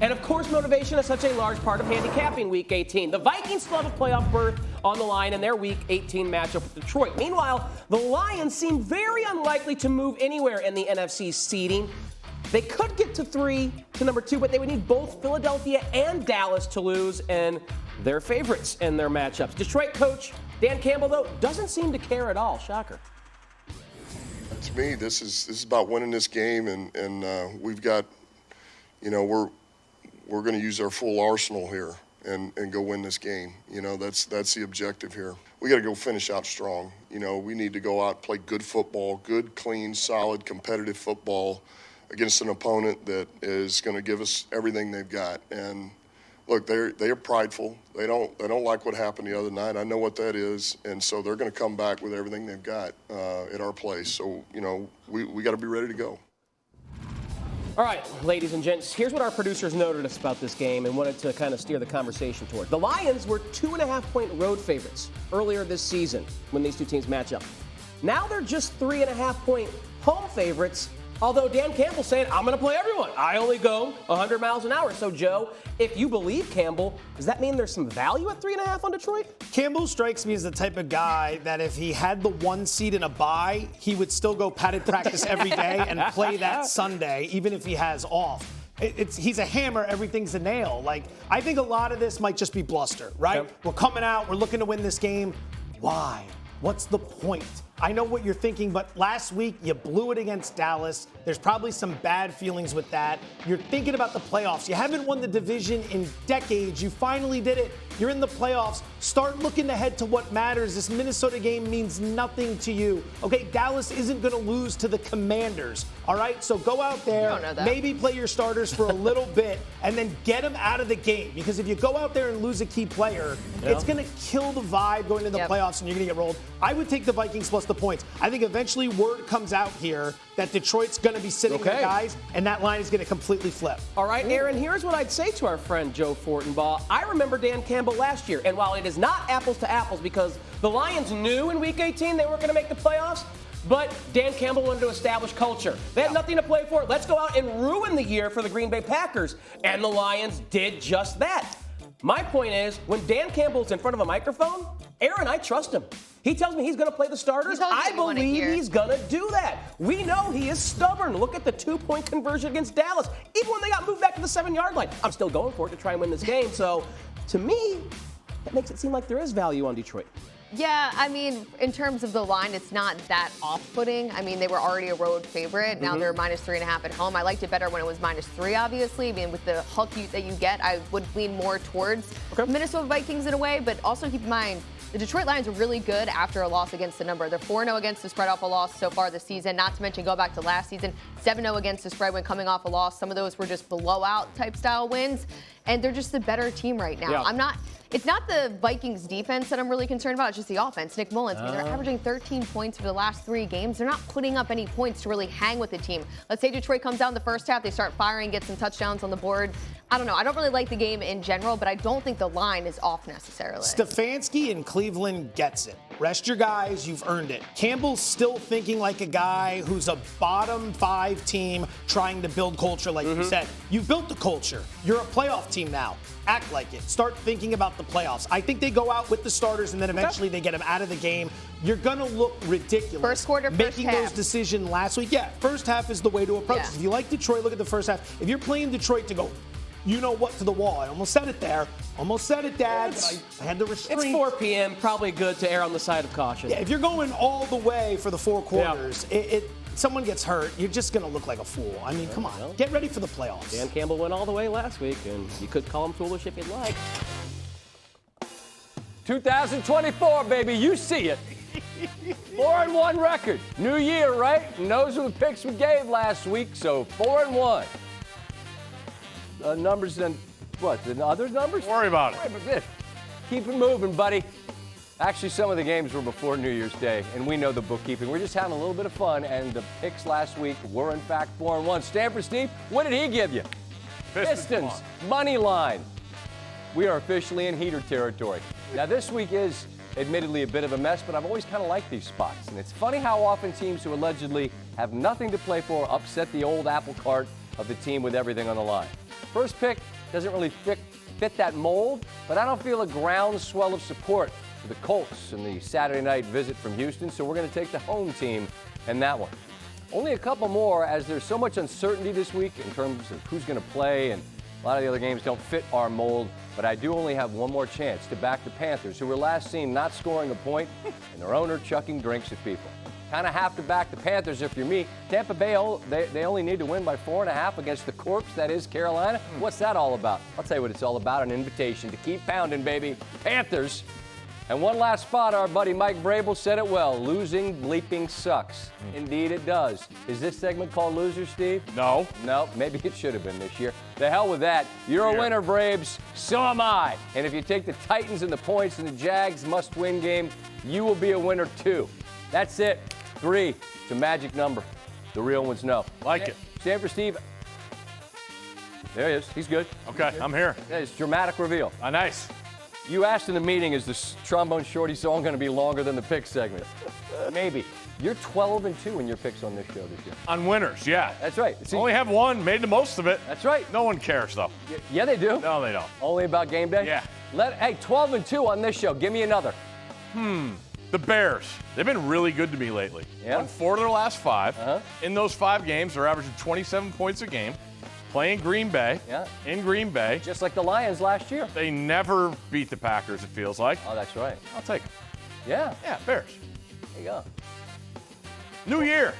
And of course, motivation is such a large part of handicapping Week 18. The Vikings still have a playoff berth on the line in their Week 18 matchup with Detroit. Meanwhile, the Lions seem very unlikely to move anywhere in the NFC seeding. They could get to number 2, but they would need both Philadelphia and Dallas to lose, and they're favorites in their matchups. Detroit coach Dan Campbell, though, doesn't seem to care at all. Shocker. To me, this is about winning this game, and we've got, we're going to use our full arsenal here and go win this game. That's the objective here. We got to go finish out strong. We need to go out, play good football, good, clean, solid, competitive football against an opponent that is going to give us everything they've got. And look, they are prideful. They don't like what happened the other night. I know what that is, and so they're going to come back with everything they've got at our place. So we got to be ready to go. All right, ladies and gents, here's what our producers noted us about this game and wanted to kind of steer the conversation toward. The Lions were 2.5-point road favorites earlier this season when these two teams match up. Now they're just 3.5-point home favorites, although Dan Campbell's saying, I'm going to play everyone. I only go 100 miles an hour. So, Joe, if you believe Campbell, does that mean there's some value at 3.5 on Detroit? Campbell strikes me as the type of guy that if he had the 1 seed in a bye, he would still go padded practice every day and play that Sunday, even if he has off. He's a hammer, everything's a nail. I think a lot of this might just be bluster, right? Yep. We're coming out, we're looking to win this game. Why? What's the point? I know what you're thinking, but last week you blew it against Dallas. There's probably some bad feelings with that. You're thinking about the playoffs. You haven't won the division in decades. You finally did it. You're in the playoffs. Start looking ahead to what matters. This Minnesota game means nothing to you. Okay, Dallas isn't going to lose to the Commanders. All right, so go out there, maybe play your starters for a little bit, and then get them out of the game. Because if you go out there and lose a key player, it's going to kill the vibe going into the playoffs, and you're going to get rolled. I would take the Vikings plus the points. I think eventually word comes out here that Detroit's going to be sitting the guys, and that line is going to completely flip. All right, Aaron, here's what I'd say to our friend Joe Fortenbaugh. I remember Dan Campbell last year, and while it is not apples to apples because the Lions knew in Week 18 they weren't going to make the playoffs, but Dan Campbell wanted to establish culture. They had nothing to play for. Let's go out and ruin the year for the Green Bay Packers. And the Lions did just that. My point is, when Dan Campbell's in front of a microphone, Aaron, I trust him. He tells me he's going to play the starters. I believe he's going to do that. We know he is stubborn. Look at the 2-point conversion against Dallas. Even when they got moved back to the 7-yard line, I'm still going for it to try and win this game. So, to me, that makes it seem like there is value on Detroit. Yeah, I mean, in terms of the line, it's not that off-putting. I mean, they were already a road favorite. Now they're -3.5 at home. I liked it better when it was -3, obviously. I mean, with the hook that you get, I would lean more towards Minnesota Vikings in a way. But also keep in mind, the Detroit Lions are really good after a loss against the number. They're 4-0 against the spread off a loss so far this season. Not to mention, go back to last season, 7-0 against the spread when coming off a loss. Some of those were just blowout-type style wins. And they're just the better team right now. Yeah. It's not the Vikings defense that I'm really concerned about. It's just the offense. Nick Mullins, I mean, they're averaging 13 points for the last 3 games. They're not putting up any points to really hang with the team. Let's say Detroit comes out in the first half. They start firing, get some touchdowns on the board. I don't know. I don't really like the game in general, but I don't think the line is off necessarily. Stefanski in Cleveland gets it. Rest your guys. You've earned it. Campbell's still thinking like a guy who's a bottom 5 team trying to build culture, like you said. You've built the culture. You're a playoff team now. Act like it. Start thinking about the playoffs. I think they go out with the starters, and then eventually they get them out of the game. You're going to look ridiculous. First quarter, making first half. those decisions last week. Yeah, first half is the way to approach it. If you like Detroit, look at the first half. If you're playing Detroit to go, you know what, to the wall. I almost said it there. Almost said it, Dad. But I had to restrain. It's 4 p.m. Probably good to err on the side of caution. Yeah, if you're going all the way for the 4 quarters, someone gets hurt, you're just going to look like a fool. I mean, come on. Get ready for the playoffs. Dan Campbell went all the way last week, and you could call him foolish if you'd like. 2024, baby. You see it. 4-1 record. New year, right? And those are the picks we gave last week, so 4-1. Numbers and what? The other numbers? Don't worry about it. Keep it moving, buddy. Actually, some of the games were before New Year's Day, and we know the bookkeeping. We're just having a little bit of fun, and the picks last week were, in fact, 4-1. Stanford Steve, what did he give you? Pistons, money line. We are officially in heater territory. Now, this week is admittedly a bit of a mess, but I've always kind of liked these spots. And it's funny how often teams who allegedly have nothing to play for upset the old apple cart of the team with everything on the line. First pick doesn't really fit that mold, but I don't feel a groundswell of support for the Colts in the Saturday night visit from Houston, so we're going to take the home team in that one. Only a couple more, as there's so much uncertainty this week in terms of who's going to play, and a lot of the other games don't fit our mold, but I do only have one more chance to back the Panthers, who were last seen not scoring a point and their owner chucking drinks at people. Kind of have to back the Panthers if you're me. Tampa Bay, they only need to win by 4.5 against the corpse that is Carolina. What's that all about? I'll tell you what it's all about, an invitation to keep pounding, baby. Panthers. And one last spot, our buddy Mike Vrabel said it well. Losing bleeping sucks. Indeed it does. Is this segment called Loser, Steve? No. No, maybe it should have been this year. The hell with that. You're a winner, Braves. So am I. And if you take the Titans and the points in the Jags must-win game, you will be a winner too. That's it. 3. It's a magic number. The real ones know. Like it. Stanford Steve. There he is. He's good. Okay, I'm here. It's dramatic reveal. Nice. You asked in the meeting, is the Trombone Shorty song going to be longer than the pick segment? Maybe. You're 12-2 in your picks on this show this year. On winners, yeah. That's right. See, Only have one, made the most of it. that's right. No one cares, though. Yeah, they do. No, they don't. Only about game day? Yeah. Hey, 12-2 on this show. Give me another. The Bears, they've been really good to me lately. Yeah. Won 4 of their last 5. Uh-huh. In those 5 games, they're averaging 27 points a game. Playing Green Bay. Yeah. In Green Bay. Just like the Lions last year. They never beat the Packers, it feels like. Oh, that's right. I'll take them. Yeah. Yeah, Bears. There you go. New year.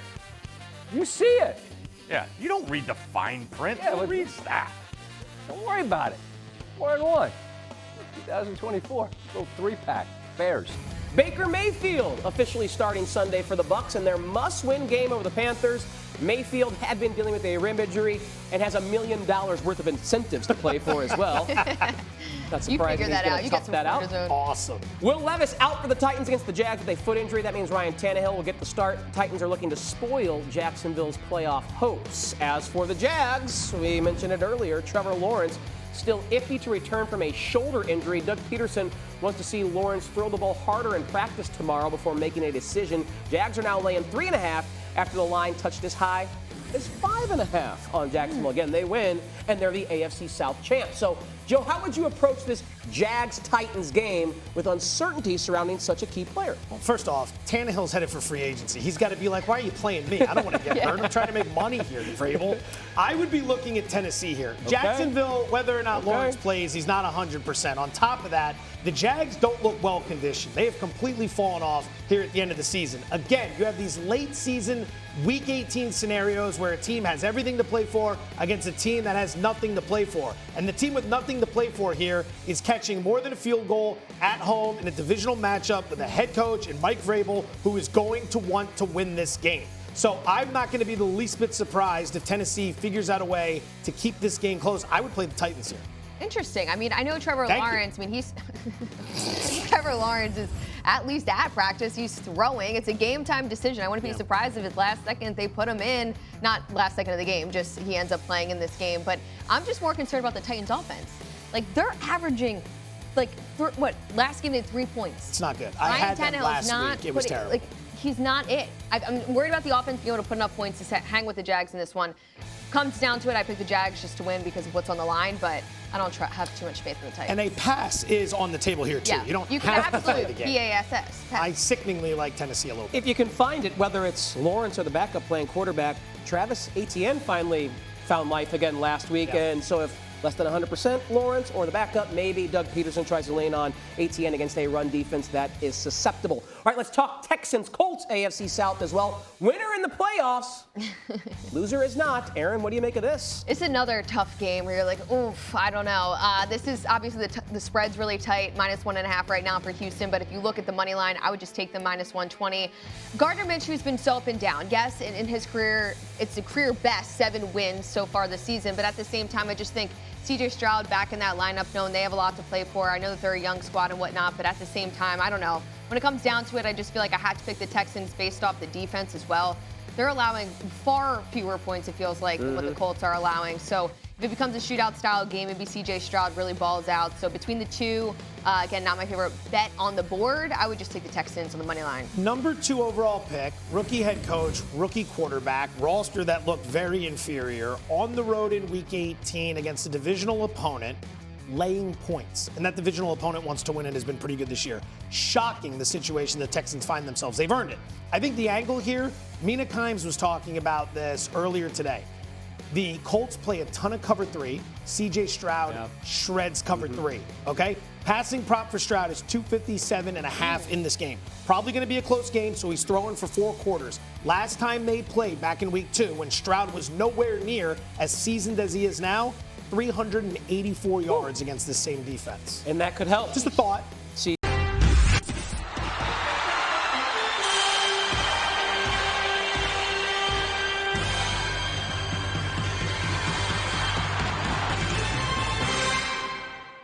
You see it. Yeah, you don't read the fine print. Yeah, Who but- reads that? Don't worry about it. 4-1. 2024. Little 3-pack. Bears. Baker Mayfield officially starting Sunday for the Bucs in their must-win game over the Panthers. Mayfield had been dealing with a rib injury and has $1 million worth of incentives to play for as well. Not You surprising figure he's that gonna out. You tough get some that out. cortisone. Awesome. Will Levis out for the Titans against the Jags with a foot injury. That means Ryan Tannehill will get the start. Titans are looking to spoil Jacksonville's playoff hopes. As for the Jags, we mentioned it earlier, Trevor Lawrence still iffy to return from a shoulder injury. Doug Peterson wants to see Lawrence throw the ball harder in practice tomorrow before making a decision. Jags are now laying 3.5 after the line touched as high as 5.5 on Jacksonville. Again, they win, and they're the AFC South champs. So, Joe, how would you approach this Jags-Titans game with uncertainty surrounding such a key player? Well, first off, Tannehill's headed for free agency. He's got to be like, why are you playing me? I don't want to get hurt. I'm trying to make money here, Vrabel. I would be looking at Tennessee here. Okay. Jacksonville, whether or not Okay. Lawrence plays, he's not 100%. On top of that, the Jags don't look well conditioned. They have completely fallen off here at the end of the season. Again, you have these late season, Week 18 scenarios where a team has everything to play for against a team that has nothing to play for. And the team with nothing to play for here is catching more than a field goal at home in a divisional matchup with a head coach and Mike Vrabel, who is going to want to win this game. So I'm not going to be the least bit surprised if Tennessee figures out a way to keep this game close. I would play the Titans here. Interesting. I mean, I know Trevor Thank you. Lawrence. I mean, he's Trevor Lawrence is at least at practice. He's throwing. It's a game time decision. I wouldn't be surprised if it's last second they put him in. Not last second of the game, just he ends up playing in this game. But I'm just more concerned about the Titans offense. Like, they're averaging, last game they had 3 points. It's not good. I Ryan had them Tannehill's last not week. It was putting- terrible. Like, he's not it. I'm worried about the offense being able to put enough points to hang with the Jags in this one. Comes down to it, I pick the Jags just to win because of what's on the line, but I don't have too much faith in the Titans. And a pass is on the table here, too. Yeah, You don't you can have to play the absolutely game. PASS. I sickeningly like Tennessee a little bit. If you can find it, whether it's Lawrence or the backup playing quarterback, Travis Etienne finally found life again last week. Yeah. And so if less than 100% Lawrence or the backup, maybe Doug Peterson tries to lean on Etienne against a run defense that is susceptible. All right, let's talk Texans-Colts AFC South as well. Winner in the playoffs. Loser is not. Erin, what do you make of this? It's another tough game where you're like, oof, I don't know. This is obviously the spread's really tight, -1.5 right now for Houston. But if you look at the money line, I would just take the -120. Gardner Minshew's been so up and down. Yes, in his career, it's a career best 7 wins so far this season. But at the same time, I just think CJ Stroud back in that lineup, knowing they have a lot to play for. I know that they're a young squad and whatnot, but at the same time, I don't know. When it comes down to it, I just feel like I had to pick the Texans based off the defense as well. They're allowing far fewer points, it feels like, than what the Colts are allowing. So if If it becomes a shootout style game, maybe CJ Stroud really balls out. So between the two, again, not my favorite bet on the board. I would just take the Texans on the money line. Number 2 overall pick, rookie head coach, rookie quarterback, roster that looked very inferior, on the road in Week 18 against a divisional opponent, laying points. And that divisional opponent wants to win and has been pretty good this year. Shocking the situation the Texans find themselves. They've earned it. I think the angle here, Mina Kimes was talking about this earlier today. The Colts play a ton of cover 3. CJ Stroud shreds cover 3, okay? Passing prop for Stroud is 257.5 in this game. Probably going to be a close game, so he's throwing for 4 quarters. Last time they played back in week 2, when Stroud was nowhere near as seasoned as he is now, 384 yards against the same defense. And that could help. Just a thought.